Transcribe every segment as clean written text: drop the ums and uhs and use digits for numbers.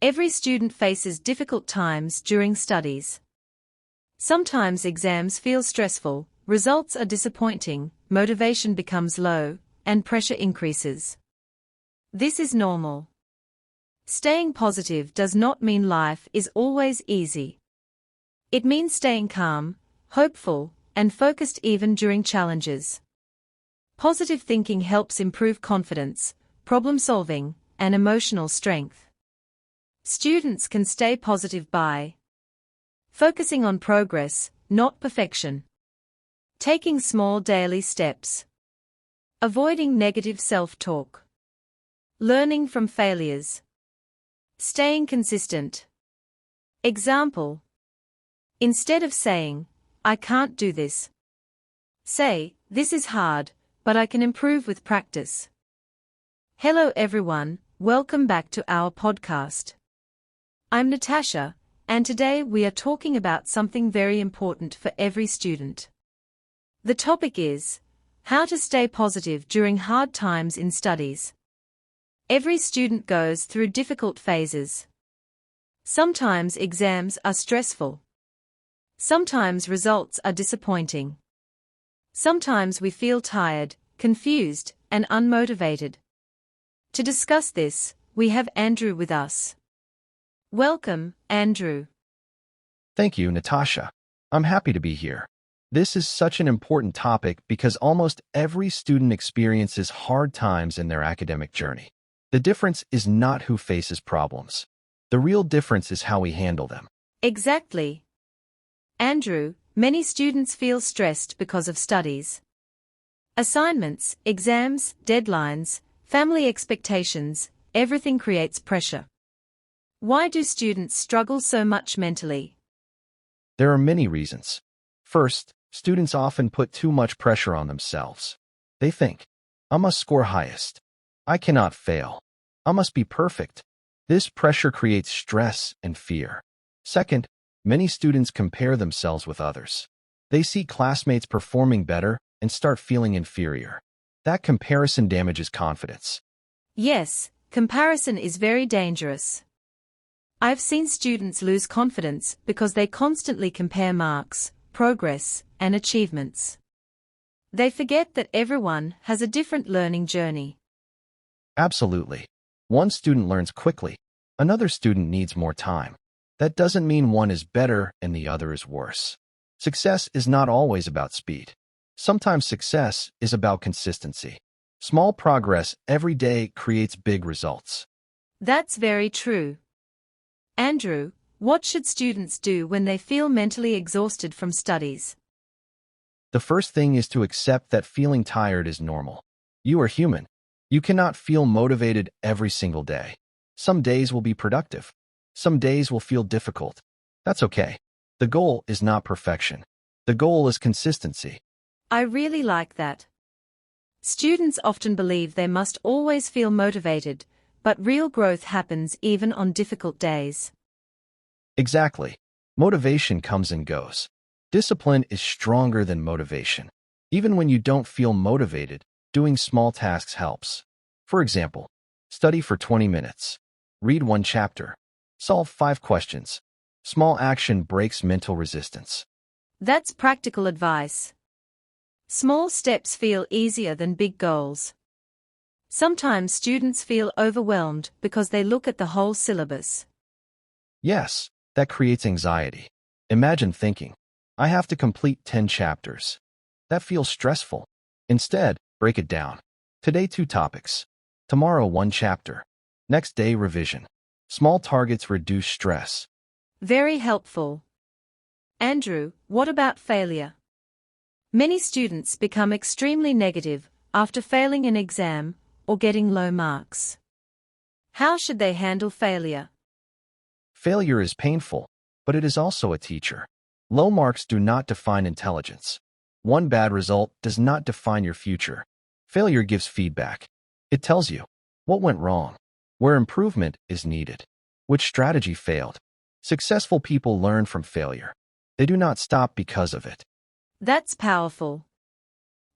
Every student faces difficult times during studies. Sometimes exams feel stressful, results are disappointing, motivation becomes low, and pressure increases. This is normal. Staying positive does not mean life is always easy. It means staying calm, hopeful, and focused even during challenges. Positive thinking helps improve confidence, problem solving, and emotional strength. Students can stay positive by focusing on progress, not perfection. Taking small daily steps. Avoiding negative self-talk. Learning from failures. Staying consistent. Example. Instead of saying, "I can't do this," say, "This is hard, but I can improve with practice." Hello everyone, welcome back to our podcast. I'm Natasha, and today we are talking about something very important for every student. The topic is how to stay positive during hard times in studies. Every student goes through difficult phases. Sometimes exams are stressful. Sometimes results are disappointing. Sometimes we feel tired, confused, and unmotivated. To discuss this, we have Andrew with us. Welcome, Andrew. Thank you, Natasha. I'm happy to be here. This is such an important topic because almost every student experiences hard times in their academic journey. The difference is not who faces problems. The real difference is how we handle them. Exactly. Andrew, many students feel stressed because of studies. Assignments, exams, deadlines, family expectations, everything creates pressure. Why do students struggle so much mentally? There are many reasons. First, students often put too much pressure on themselves. They think, "I must score highest. I cannot fail. I must be perfect." This pressure creates stress and fear. Second, many students compare themselves with others. They see classmates performing better and start feeling inferior. That comparison damages confidence. Yes, comparison is very dangerous. I've seen students lose confidence because they constantly compare marks, progress, and achievements. They forget that everyone has a different learning journey. Absolutely. One student learns quickly. Another student needs more time. That doesn't mean one is better and the other is worse. Success is not always about speed. Sometimes success is about consistency. Small progress every day creates big results. That's very true. Andrew, what should students do when they feel mentally exhausted from studies? The first thing is to accept that feeling tired is normal. You are human. You cannot feel motivated every single day. Some days will be productive. Some days will feel difficult. That's okay. The goal is not perfection. The goal is consistency. I really like that. Students often believe they must always feel motivated, but real growth happens even on difficult days. Exactly. Motivation comes and goes. Discipline is stronger than motivation. Even when you don't feel motivated, doing small tasks helps. For example, study for 20 minutes. Read one chapter. Solve 5 questions. Small action breaks mental resistance. That's practical advice. Small steps feel easier than big goals. Sometimes students feel overwhelmed because they look at the whole syllabus. Yes, that creates anxiety. Imagine thinking, "I have to complete 10 chapters." That feels stressful. Instead, break it down. Today 2 topics. Tomorrow 1 chapter. Next day revision. Small targets reduce stress. Very helpful. Andrew, what about failure? Many students become extremely negative after failing an exam or getting low marks. How should they handle failure? Failure is painful, but it is also a teacher. Low marks do not define intelligence. One bad result does not define your future. Failure gives feedback. It tells you what went wrong, where improvement is needed, which strategy failed. Successful people learn from failure. They do not stop because of it. That's powerful.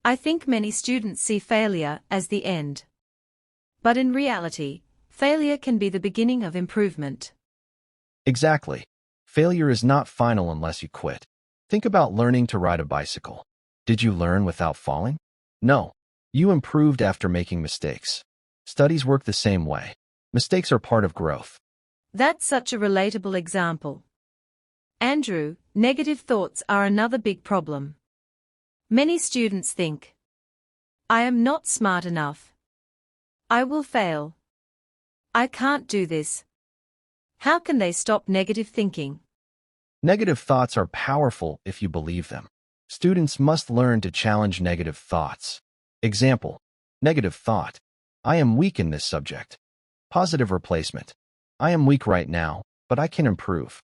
I think many students see failure as the end. But in reality, Failure can be the beginning of improvement. Exactly. Failure is not final unless you quit. Think about learning to ride a bicycle. Did you learn without falling? No. You improved after making mistakes. Studies work the same way. Mistakes are part of growth. That's such a relatable example. Andrew, negative thoughts are another big problem. Many students think, I am not smart enough. I will fail. I can't do this. How can they stop negative thinking? Negative thoughts are powerful if you believe them. Students must learn to challenge negative thoughts. Example: negative thought. I am weak in this subject. Positive replacement. I am weak right now, but I can improve.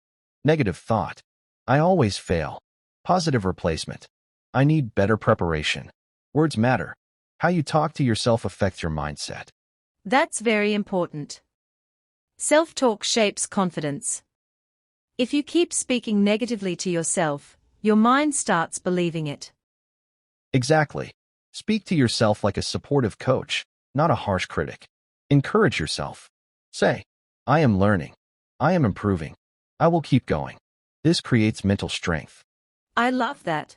Negative thought. I always fail. Positive replacement. I need better preparation. Words matter. How you talk to yourself affects your mindset. That's very important. Self-talk shapes confidence. If you keep speaking negatively to yourself, your mind starts believing it. Exactly. Speak to yourself like a supportive coach, not a harsh critic. Encourage yourself. Say, I am learning. I am improving. I will keep going. This creates mental strength. I love that.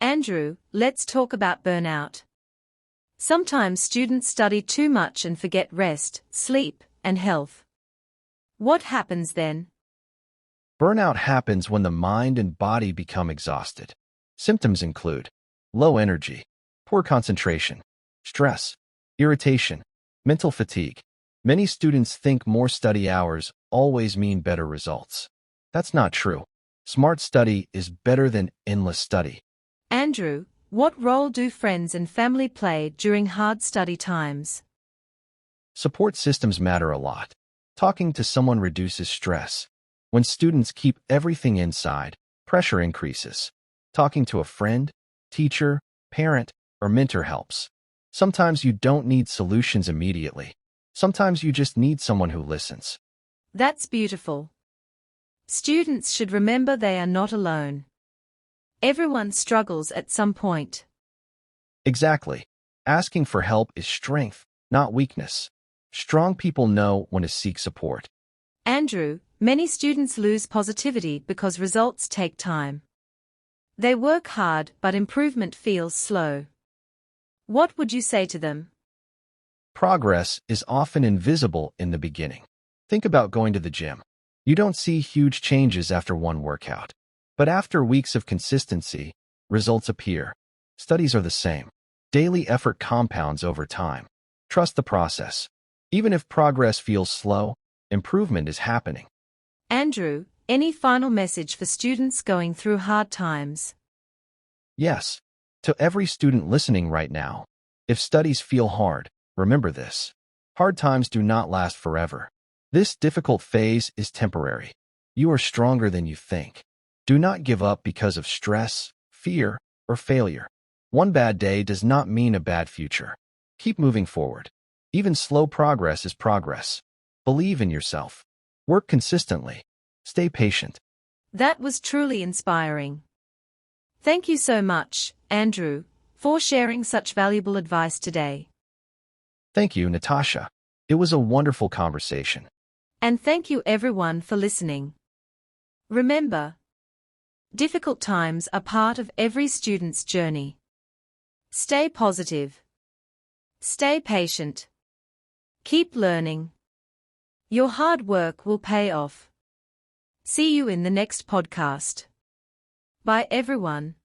Andrew, let's talk about burnout. Sometimes students study too much and forget rest, sleep, and health. What happens then? Burnout happens when the mind and body become exhausted. Symptoms include low energy, poor concentration, stress, irritation, mental fatigue. Many students think more study hours always mean better results. That's not true. Smart study is better than endless study. Andrew, what role do friends and family play during hard study times? Support systems matter a lot. Talking to someone reduces stress. When students keep everything inside, pressure increases. Talking to a friend, teacher, parent, or mentor helps. Sometimes you don't need solutions immediately. Sometimes you just need someone who listens. That's beautiful. Students should remember they are not alone. Everyone struggles at some point. Exactly. Asking for help is strength, not weakness. Strong people know when to seek support. Andrew, many students lose positivity because results take time. They work hard but improvement feels slow. What would you say to them? Progress is often invisible in the beginning. Think about going to the gym. You don't see huge changes after one workout. But after weeks of consistency, results appear. Studies are the same. Daily effort compounds over time. Trust the process. Even if progress feels slow, improvement is happening. Andrew, any final message for students going through hard times? Yes. To every student listening right now, if studies feel hard, remember this. Hard times do not last forever. This difficult phase is temporary. You are stronger than you think. Do not give up because of stress, fear, or failure. One bad day does not mean a bad future. Keep moving forward. Even slow progress is progress. Believe in yourself. Work consistently. Stay patient. That was truly inspiring. Thank you so much, Andrew, for sharing such valuable advice today. Thank you, Natasha. It was a wonderful conversation. And thank you everyone for listening. Remember, difficult times are part of every student's journey. Stay positive. Stay patient. Keep learning. Your hard work will pay off. See you in the next podcast. Bye everyone.